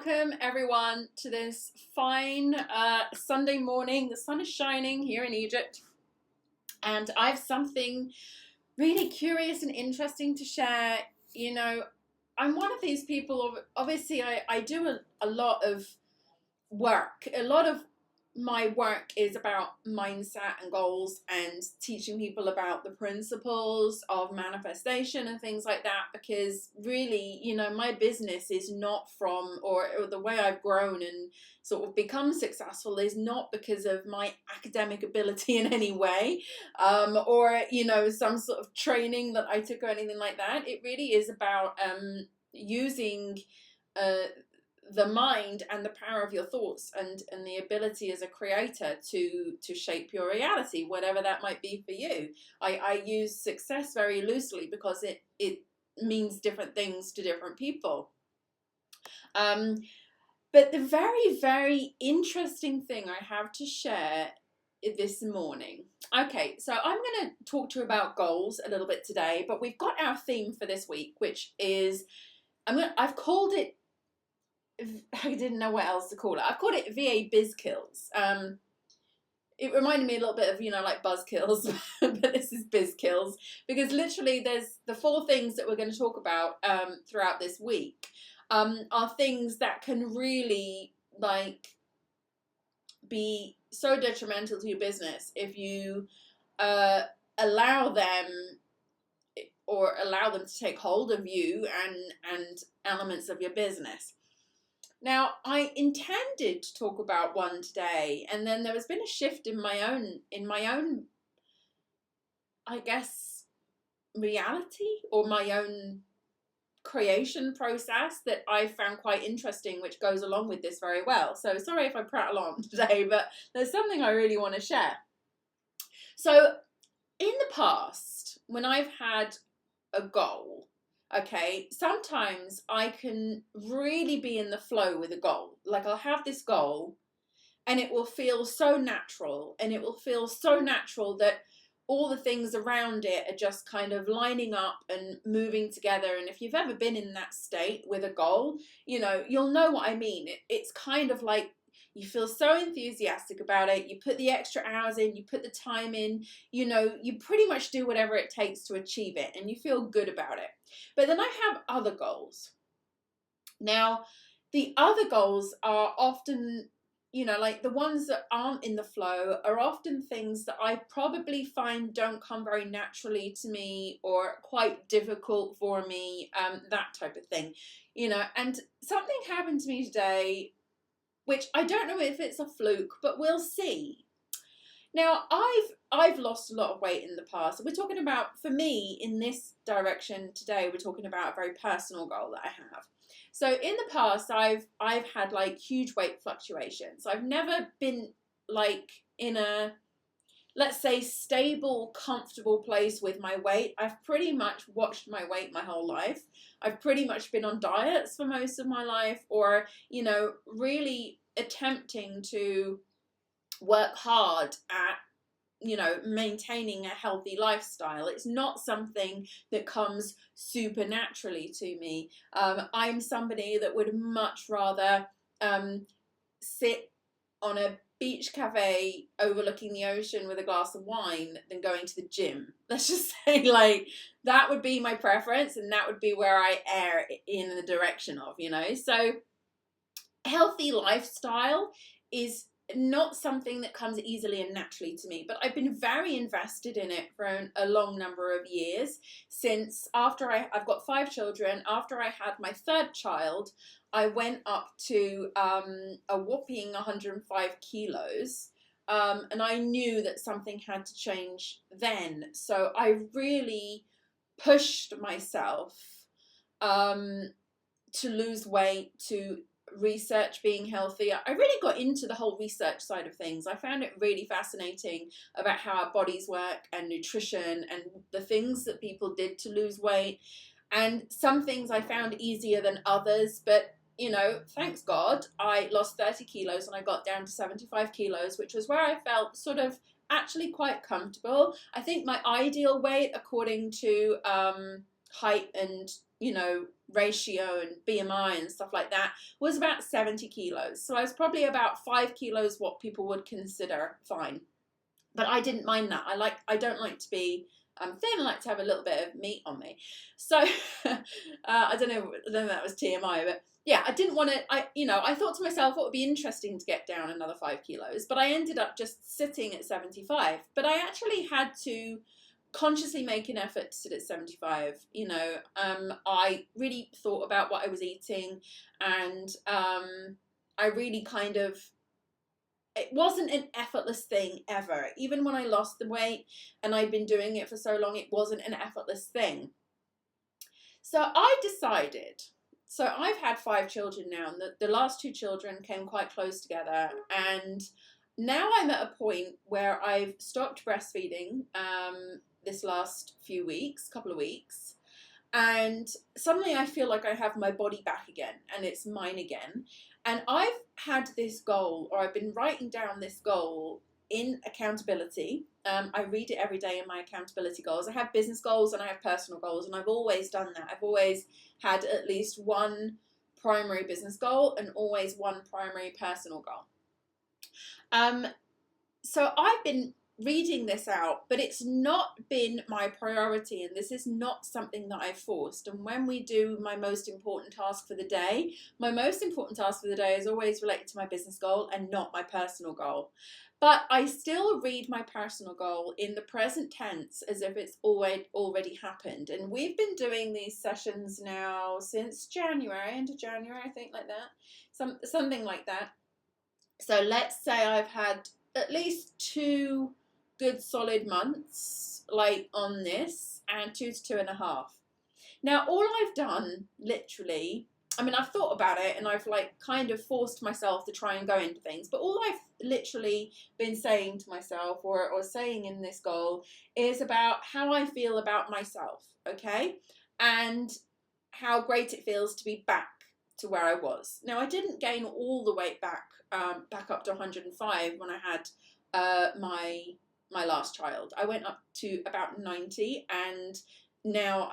welcome everyone to this fine Sunday morning. The sun is shining here in Egypt, and I have something really curious and interesting to share. You know, I'm one of these people, obviously, I do a lot of work. A lot of my work is about mindset and goals and teaching people about the principles of manifestation and things like that, because really, my business is not from, or the way I've grown and sort of become successful is not because of my academic ability in any way, or some sort of training that I took or anything like that. It really is about using the mind and the power of your thoughts and the ability as a creator to shape your reality, whatever that might be for you. I use success very loosely because it means different things to different people. But the very, very interesting thing I have to share this morning. Okay, so I'm going to talk to you about goals a little bit today, but we've got our theme for this week, which is, I've called it, I didn't know what else to call it. I called it VA Biz Kills. It reminded me a little bit of, like Buzzkills, but this is Biz Kills, because literally there's the 4 things that we're going to talk about throughout this week are things that can really be so detrimental to your business if you allow them to take hold of you and elements of your business. Now, I intended to talk about one today, and then there has been a shift in my own, I guess, reality, or my own creation process that I found quite interesting, which goes along with this very well. So sorry if I prattle on today, but there's something I really want to share. So in the past, when I've had a goal, okay, sometimes I can really be in the flow with a goal. Like, I'll have this goal and it will feel so natural, that all the things around it are just kind of lining up and moving together. And if you've ever been in that state with a goal, you'll know what I mean. It's kind of like you feel so enthusiastic about it. You put the extra hours in, you put the time in, you pretty much do whatever it takes to achieve it, and you feel good about it. But then I have other goals. Now, the other goals are often, like the ones that aren't in the flow are often things that I probably find don't come very naturally to me, or quite difficult for me, that type of thing, and something happened to me today, which I don't know if it's a fluke, but we'll see. Now, I've lost a lot of weight in the past. We're talking about, for me, in this direction today, we're talking about a very personal goal that I have. So in the past, I've had huge weight fluctuations. I've never been in a, let's say, stable, comfortable place with my weight. I've pretty much watched my weight my whole life. I've pretty much been on diets for most of my life, or, really attempting to work hard at, maintaining a healthy lifestyle. It's not something that comes super naturally to me. I'm somebody that would much rather sit on a beach cafe overlooking the ocean with a glass of wine than going to the gym. Let's just say, that would be my preference, and that would be where I err in the direction of, So healthy lifestyle is not something that comes easily and naturally to me, but I've been very invested in it for a long number of years. Since after I've got 5 children, after I had my 3rd child, I went up to a whopping 105 kilos, and I knew that something had to change then. So I really pushed myself to lose weight, to research being healthy. I really got into the whole research side of things. I found it really fascinating about how our bodies work, and nutrition, and the things that people did to lose weight. And some things I found easier than others, but thanks God, I lost 30 kilos and I got down to 75 kilos, which was where I felt sort of actually quite comfortable. I think my ideal weight, according to height and ratio and BMI and stuff like that, was about 70 kilos. So I was probably about 5 kilos what people would consider fine. But I didn't mind that. I don't like to be thin. I like to have a little bit of meat on me. So I don't know if that was TMI, but yeah, I didn't want to. I thought to myself, it would be interesting to get down another 5 kilos, but I ended up just sitting at 75. But I actually had to consciously make an effort to sit at 75. I really thought about what I was eating, and I really kind of, it wasn't an effortless thing ever. Even when I lost the weight and I'd been doing it for so long, it wasn't an effortless thing. So I decided, so I've had 5 children now, and the last 2 children came quite close together, and now I'm at a point where I've stopped breastfeeding this last couple of weeks, and suddenly I feel like I have my body back again, and it's mine again. And I've had this goal, or I've been writing down this goal in accountability. I read it every day in my accountability goals. I have business goals and I have personal goals, and I've always done that. I've always had at least one primary business goal and always one primary personal goal. So I've been reading this out, but it's not been my priority, and this is not something that I've forced. And when we do my most important task for the day, my most important task for the day is always related to my business goal and not my personal goal. But I still read my personal goal in the present tense as if it's already happened. And we've been doing these sessions now since January, into January, I think, like that, something like that. So let's say I've had at least 2 good solid months like on this, and 2 to 2.5. Now all I've done, literally, I mean, I've thought about it and I've like kind of forced myself to try and go into things, but all I've literally been saying to myself or saying in this goal is about how I feel about myself, okay, and how great it feels to be back to where I was. Now I didn't gain all the weight back up to 105 when I had my last child. I went up to about 90, and now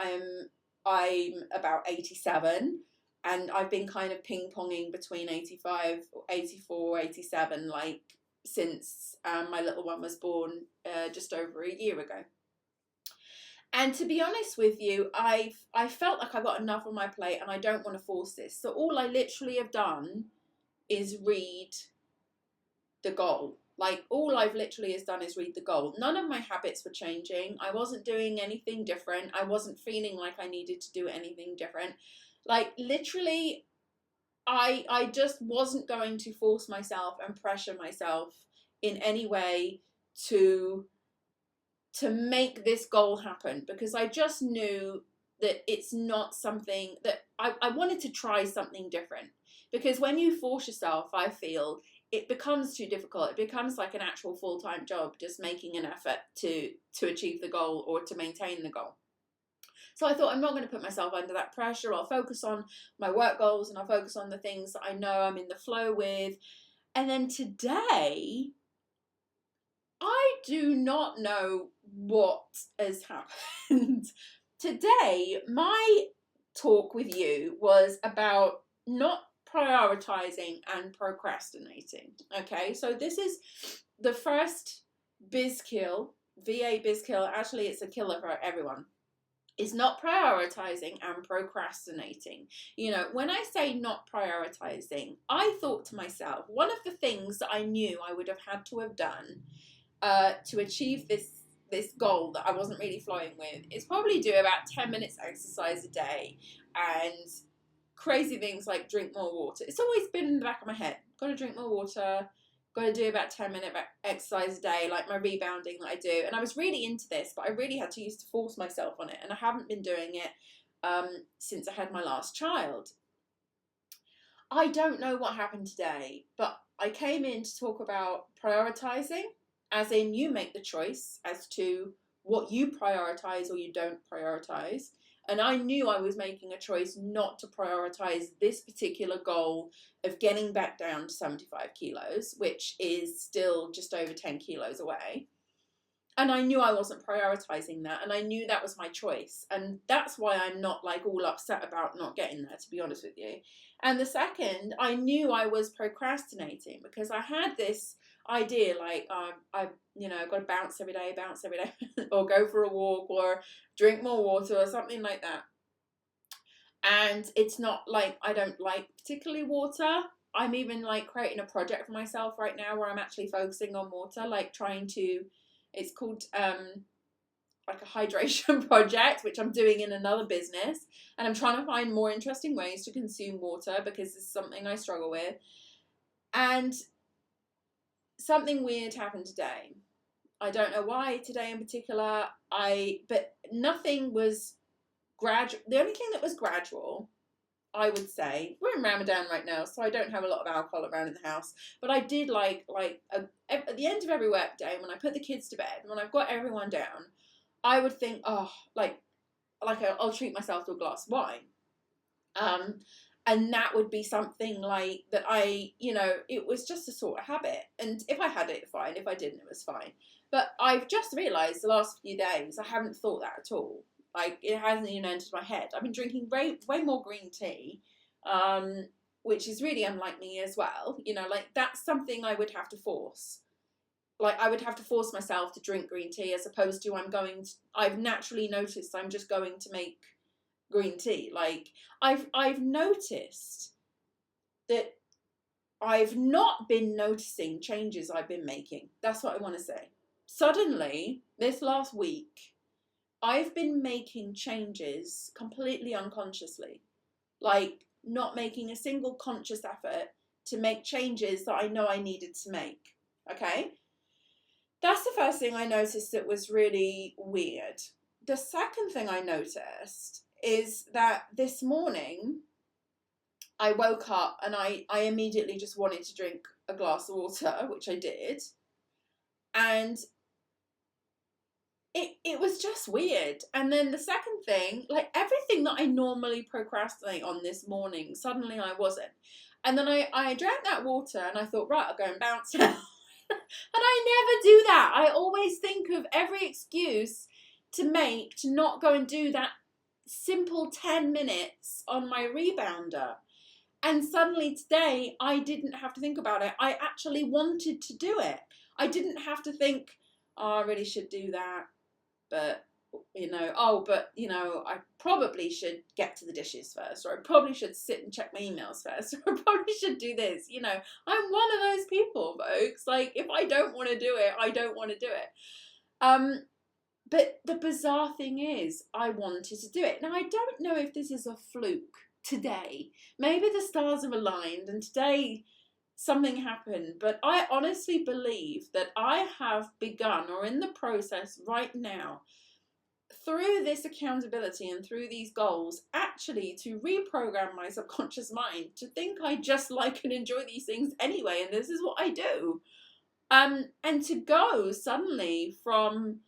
I'm about 87, and I've been kind of ping-ponging between 85, 84, 87, like since my little one was born just over a year ago. And to be honest with you, I felt like I got enough on my plate and I don't want to force this. So all I literally have done is read the goal. Like all I've literally has done is read the goal. None of my habits were changing. I wasn't doing anything different. I wasn't feeling like I needed to do anything different. Like literally, I just wasn't going to force myself and pressure myself in any way to make this goal happen, because I just knew that it's not something that I wanted to try something different. Because when you force yourself, I feel it becomes too difficult. It becomes like an actual full-time job, just making an effort to achieve the goal or to maintain the goal. So I thought, I'm not going to put myself under that pressure. I'll focus on my work goals and I'll focus on the things that I know I'm in the flow with. And then today, I do not know what has happened. Today, my talk with you was about not prioritizing and procrastinating. Okay, so this is the first VA biz kill. Actually, it's a killer for everyone. It's not prioritizing and procrastinating. When I say not prioritizing, I thought to myself, one of the things that I knew I would have had to have done to achieve this goal that I wasn't really flowing with is probably do about 10 minutes exercise a day and crazy things like drink more water. It's always been in the back of my head. Got to drink more water. Got to do about 10-minute exercise a day, like my rebounding that I do. And I was really into this, but I really had to force myself on it. And I haven't been doing it since I had my last child. I don't know what happened today, but I came in to talk about prioritizing, as in you make the choice as to what you prioritize or you don't prioritize. And I knew I was making a choice not to prioritize this particular goal of getting back down to 75 kilos, which is still just over 10 kilos away. And I knew I wasn't prioritizing that, and I knew that was my choice. And that's why I'm not like all upset about not getting there, to be honest with you. And the second, I knew I was procrastinating because I had this idea like, I've got to bounce every day, or go for a walk, or drink more water, or something like that. And it's not like I don't like particularly water. I'm even like creating a project for myself right now where I'm actually focusing on water, like trying to, it's called like a hydration project, which I'm doing in another business. And I'm trying to find more interesting ways to consume water because it's something I struggle with. And something weird happened today. I don't know why today in particular, but nothing was gradual. The only thing that was gradual, I would say, we're in Ramadan right now, so I don't have a lot of alcohol around in the house. But I did at the end of every work day, when I put the kids to bed, when I've got everyone down, I would think, I'll treat myself to a glass of wine. And that would be something like that it was just a sort of habit. And if I had it, fine. If I didn't, it was fine. But I've just realised the last few days, I haven't thought that at all. Like, it hasn't even entered my head. I've been drinking way more green tea, which is really unlike me as well. Like, that's something I would have to force. Like, I would have to force myself to drink green tea as opposed to I've naturally noticed I'm just going to make green tea. Like, I've noticed that I've not been noticing changes I've been making. That's what I want to say. Suddenly, this last week, I've been making changes completely unconsciously. Like, not making a single conscious effort to make changes that I know I needed to make. Okay? That's the first thing I noticed that was really weird. The second thing I noticed is that this morning I woke up and I immediately just wanted to drink a glass of water, which I did. And it was just weird. And then the second thing, like everything that I normally procrastinate on this morning, suddenly I wasn't. And then I drank that water and I thought, right, I'll go and bounce now. And I never do that. I always think of every excuse to make to not go and do that simple 10 minutes on my rebounder. And suddenly today, I didn't have to think about it. I actually wanted to do it. I didn't have to think, oh, I really should do that. But, I probably should get to the dishes first, or I probably should sit and check my emails first, or I probably should do this. I'm one of those people, folks. Like, if I don't want to do it, I don't want to do it. But the bizarre thing is, I wanted to do it. Now, I don't know if this is a fluke today. Maybe the stars have aligned, and today something happened, but I honestly believe that I have begun, or in the process right now, through this accountability and through these goals, actually to reprogram my subconscious mind to think I just like and enjoy these things anyway, and this is what I do. And to go suddenly from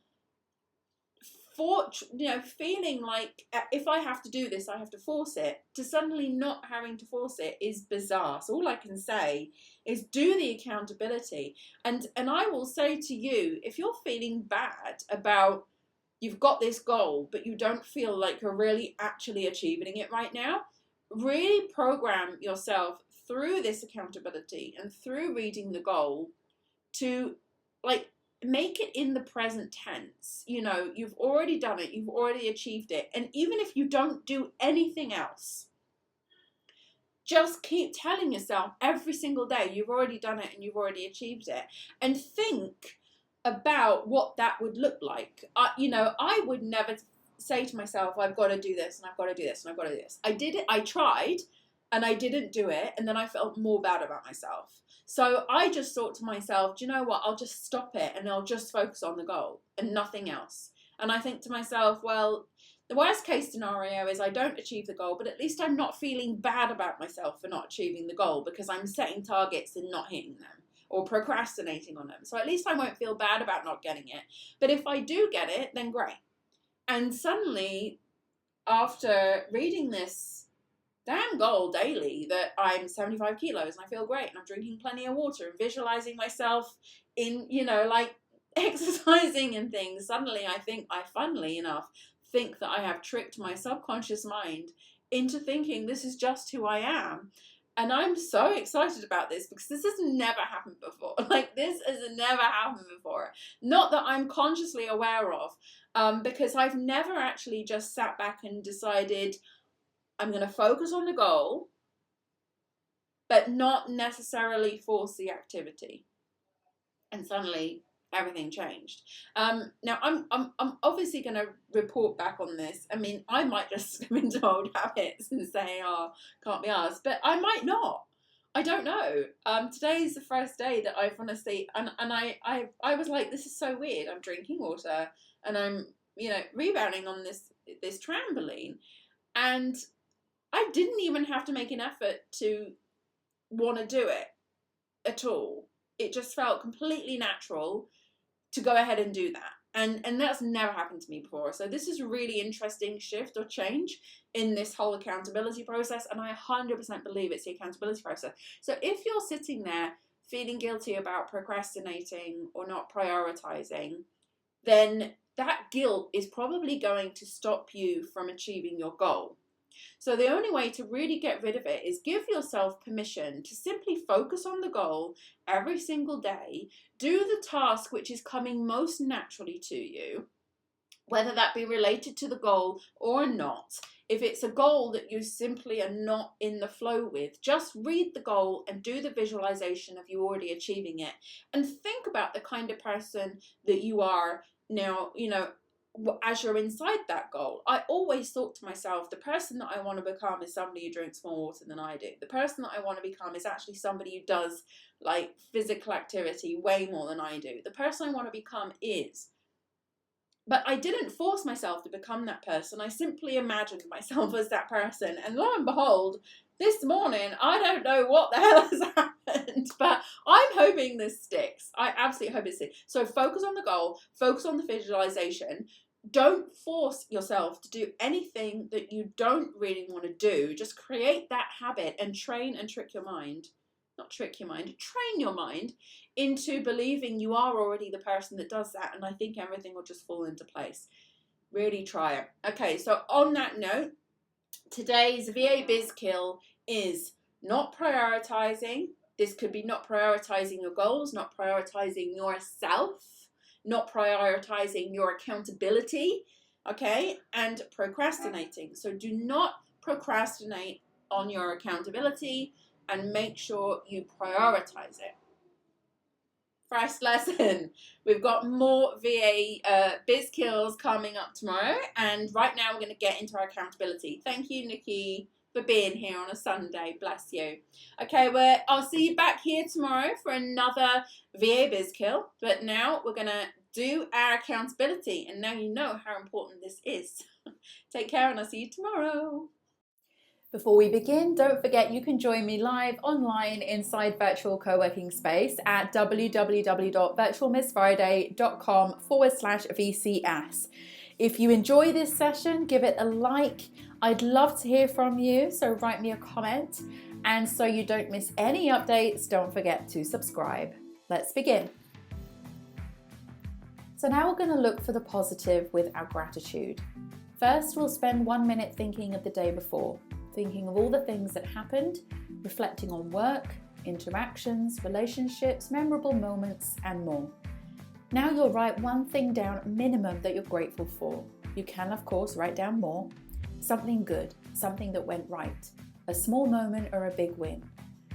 feeling like if I have to do this, I have to force it, to suddenly not having to force it is bizarre. So all I can say is do the accountability. And I will say to you, if you're feeling bad about you've got this goal, but you don't feel like you're really actually achieving it right now, really program yourself through this accountability and through reading the goal to make it in the present tense. You've already done it, you've already achieved it. And even if you don't do anything else, just keep telling yourself every single day you've already done it and you've already achieved it. And think about what that would look like. I would never say to myself, I've got to do this and I've got to do this and I've got to do this. I did it, I tried, and I didn't do it, and then I felt more bad about myself. So I just thought to myself, do you know what, I'll just stop it and I'll just focus on the goal and nothing else. And I think to myself, well, the worst case scenario is I don't achieve the goal, but at least I'm not feeling bad about myself for not achieving the goal because I'm setting targets and not hitting them or procrastinating on them. So at least I won't feel bad about not getting it. But if I do get it, then great. And suddenly, after reading this damn goal daily that I'm 75 kilos and I feel great and I'm drinking plenty of water and visualizing myself in, exercising and things, suddenly funnily enough, think that I have tricked my subconscious mind into thinking this is just who I am. And I'm so excited about this because this has never happened before. Like, this has never happened before. Not that I'm consciously aware of, because I've never actually just sat back and decided I'm going to focus on the goal, but not necessarily force the activity. And suddenly everything changed. Now I'm obviously going to report back on this. I mean, I might just slip into old habits and say, "Oh, can't be asked," but I might not. I don't know. Today is the first day that I've honestly, and I was like, this is so weird. I'm drinking water and I'm rebounding on this trampoline, and I didn't even have to make an effort to want to do it at all. It just felt completely natural to go ahead and do that. And that's never happened to me before. So this is a really interesting shift or change in this whole accountability process. And I 100% believe it's the accountability process. So if you're sitting there feeling guilty about procrastinating or not prioritizing, then that guilt is probably going to stop you from achieving your goal. So the only way to really get rid of it is give yourself permission to simply focus on the goal every single day, do the task which is coming most naturally to you, whether that be related to the goal or not. If it's a goal that you simply are not in the flow with, just read the goal and do the visualization of you already achieving it. And think about the kind of person that you are now, as you're inside that goal. I always thought to myself, the person that I want to become is somebody who drinks more water than I do. The person that I want to become is actually somebody who does like physical activity way more than I do. The person I want to become is. But I didn't force myself to become that person. I simply imagined myself as that person. And lo and behold, this morning, I don't know what the hell has happened, but I'm hoping this sticks. I absolutely hope it sticks. So focus on the goal, focus on the visualization. Don't force yourself to do anything that you don't really want to do. Just create that habit and train and trick your mind. Not trick your mind, train your mind into believing you are already the person that does that. And I think everything will just fall into place. Really try it. Okay, so on that note, today's VA Biz Kill is not prioritizing. This could be not prioritizing your goals, not prioritizing yourself, not prioritizing your accountability, okay, and procrastinating. So do not procrastinate on your accountability and make sure you prioritize it. First lesson, we've got more VA biz kills coming up tomorrow, and right now we're going to get into our accountability. Thank you, Nikki, for being here on a Sunday. Bless you. Okay, I'll see you back here tomorrow for another VA biz kill, but now we're going to do our accountability, and now you know how important this is. Take care, and I'll see you tomorrow. Before we begin, don't forget you can join me live online inside virtual co-working space at www.virtualmissfriday.com/VCS. If you enjoy this session, give it a like. I'd love to hear from you, so write me a comment. And so you don't miss any updates, don't forget to subscribe. Let's begin. So now we're going to look for the positive with our gratitude. First, we'll spend 1 minute thinking of the day before. Thinking of all the things that happened, reflecting on work, interactions, relationships, memorable moments, and more. Now you'll write one thing down minimum that you're grateful for. You can, of course, write down more. Something good, something that went right, a small moment or a big win.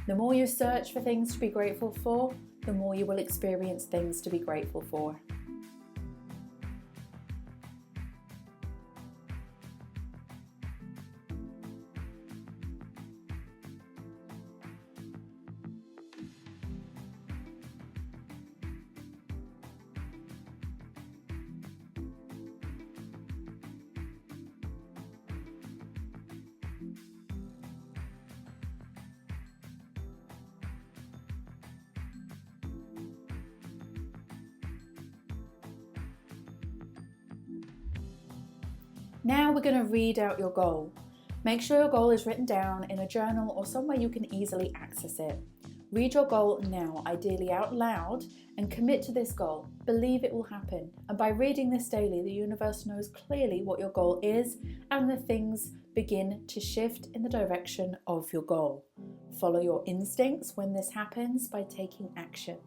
The more you search for things to be grateful for, the more you will experience things to be grateful for. Now we're going to read out your goal. Make sure your goal is written down in a journal or somewhere you can easily access it. Read your goal now, ideally out loud, and commit to this goal. Believe it will happen. And by reading this daily, the universe knows clearly what your goal is, and the things begin to shift in the direction of your goal. Follow your instincts when this happens by taking action.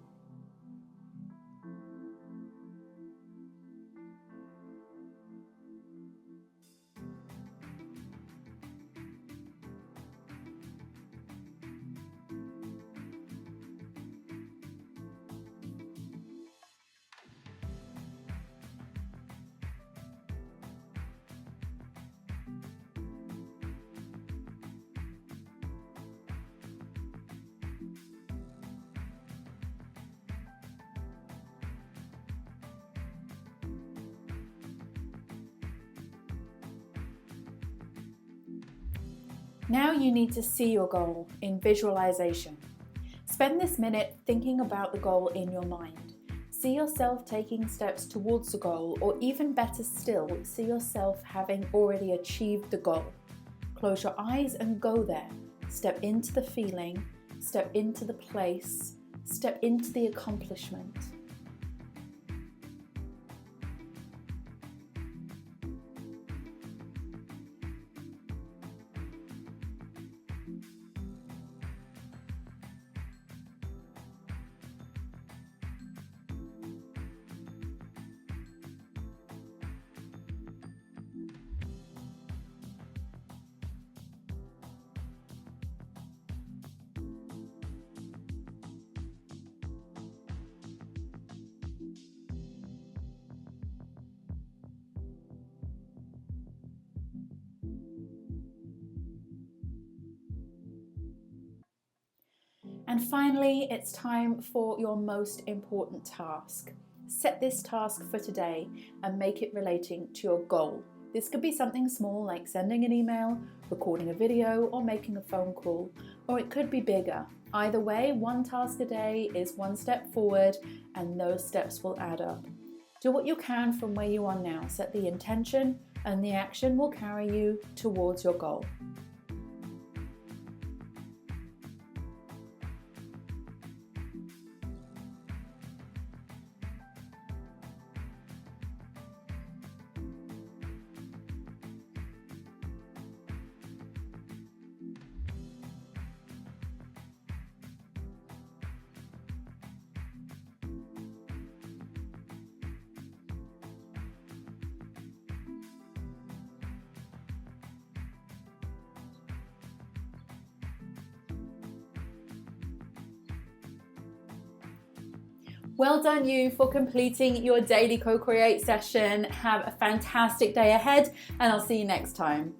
Now you need to see your goal in visualization. Spend this minute thinking about the goal in your mind. See yourself taking steps towards the goal, or even better still, see yourself having already achieved the goal. Close your eyes and go there. Step into the feeling, step into the place, step into the accomplishment. And finally, it's time for your most important task. Set this task for today and make it relating to your goal. This could be something small like sending an email, recording a video, or making a phone call, or it could be bigger. Either way, one task a day is one step forward, and those steps will add up. Do what you can from where you are now. Set the intention, and the action will carry you towards your goal. Well done you for completing your daily co-create session. Have a fantastic day ahead, and I'll see you next time.